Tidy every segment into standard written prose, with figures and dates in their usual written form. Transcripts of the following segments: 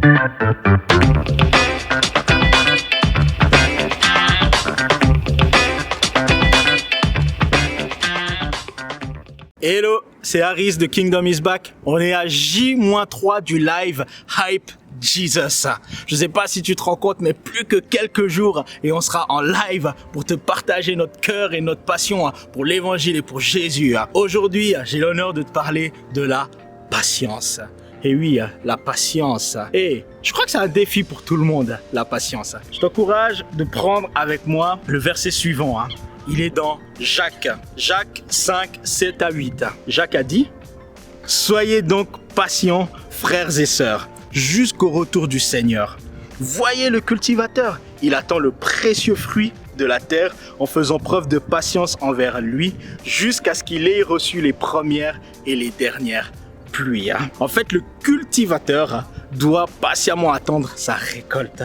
Hello, c'est Harris de Kingdom is Back. On est à J-3 du live Hype Jesus. Je sais pas si tu te rends compte, mais plus que quelques jours et on sera en live pour te partager notre cœur et notre passion pour l'évangile et pour Jésus. Aujourd'hui, j'ai l'honneur de te parler de la patience. Et oui, la patience. Et je crois que c'est un défi pour tout le monde, la patience. Je t'encourage de prendre avec moi le verset suivant. Il est dans Jacques 5, 7 à 8. Jacques a dit « Soyez donc patients, frères et sœurs, jusqu'au retour du Seigneur. Voyez le cultivateur, il attend le précieux fruit de la terre en faisant preuve de patience envers lui jusqu'à ce qu'il ait reçu les premières et les dernières pluies. » En fait, le cultivateur doit patiemment attendre sa récolte.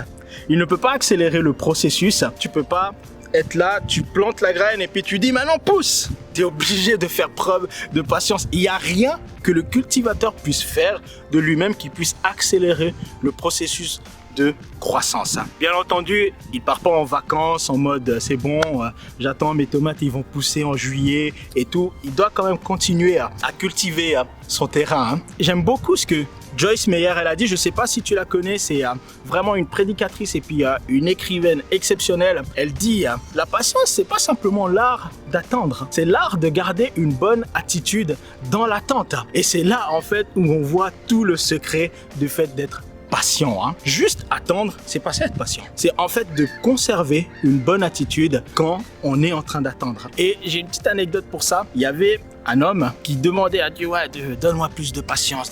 Il ne peut pas accélérer le processus. Tu peux pas être là, tu plantes la graine et puis tu dis maintenant pousse. Tu es obligé de faire preuve de patience. Il n'y a rien que le cultivateur puisse faire de lui-même qui puisse accélérer le processus de croissance. Bien entendu, il part pas en vacances en mode c'est bon, j'attends mes tomates, ils vont pousser en juillet et tout. Il doit quand même continuer à cultiver son terrain. J'aime beaucoup ce que Joyce Meyer, elle a dit, je sais pas si tu la connais, c'est vraiment une prédicatrice et puis une écrivaine exceptionnelle. Elle dit, la patience, c'est pas simplement l'art d'attendre, c'est l'art de garder une bonne attitude dans l'attente. Et c'est là, en fait, où on voit tout le secret du fait d'être patient. Juste attendre, c'est pas ça être patient. C'est en fait de conserver une bonne attitude quand on est en train d'attendre. Et j'ai une petite anecdote pour ça. Il y avait un homme qui demandait à Dieu, ouais, donne-moi plus de patience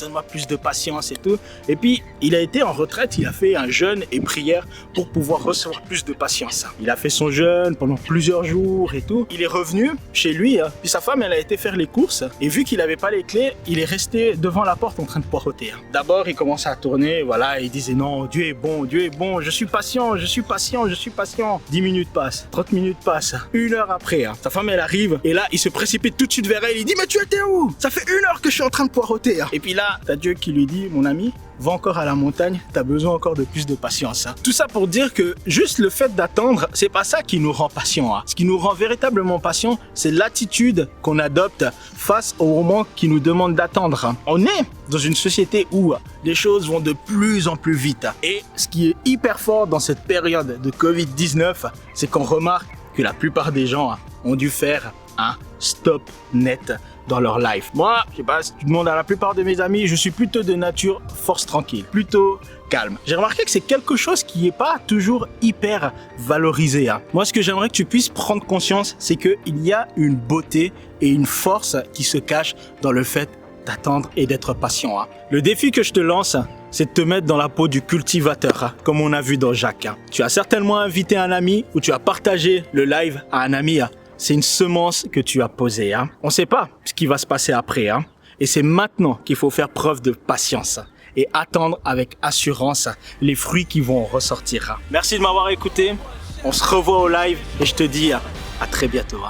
et tout. Et puis, il a été en retraite, il a fait un jeûne et prière pour pouvoir recevoir plus de patience. Il a fait son jeûne pendant plusieurs jours et tout. Il est revenu chez lui, puis sa femme, elle a été faire les courses. Et vu qu'il n'avait pas les clés, il est resté devant la porte en train de poireauter. D'abord, il commençait à tourner, voilà, et il disait, non, Dieu est bon, je suis patient. 10 minutes passent, 30 minutes passent, 1 heure après, sa femme, elle arrive, et là, il se précipite tout de suite vers elle. Il dit, mais tu étais où? Ça fait 1 heure que je suis en train de poireauter. Et puis là, t'as Dieu qui lui dit, mon ami, va encore à la montagne, t'as besoin encore de plus de patience. Tout ça pour dire que juste le fait d'attendre, c'est pas ça qui nous rend patients. Ce qui nous rend véritablement patients, c'est l'attitude qu'on adopte face au moment qui nous demande d'attendre. On est dans une société où les choses vont de plus en plus vite. Et ce qui est hyper fort dans cette période de Covid-19, c'est qu'on remarque que la plupart des gens ont dû faire un stop net dans leur life. Moi, je sais pas si tu demandes à la plupart de mes amis, je suis plutôt de nature force tranquille, plutôt calme. J'ai remarqué que c'est quelque chose qui n'est pas toujours hyper valorisé. Moi, ce que j'aimerais que tu puisses prendre conscience, c'est qu'il y a une beauté et une force qui se cache dans le fait d'attendre et d'être patient. Le défi que je te lance, c'est de te mettre dans la peau du cultivateur, comme on a vu dans Jacques. Tu as certainement invité un ami ou tu as partagé le live à un ami. C'est une semence que tu as posée. On ne sait pas ce qui va se passer après. Et c'est maintenant qu'il faut faire preuve de patience et attendre avec assurance les fruits qui vont ressortir. Merci de m'avoir écouté. On se revoit au live et je te dis à très bientôt.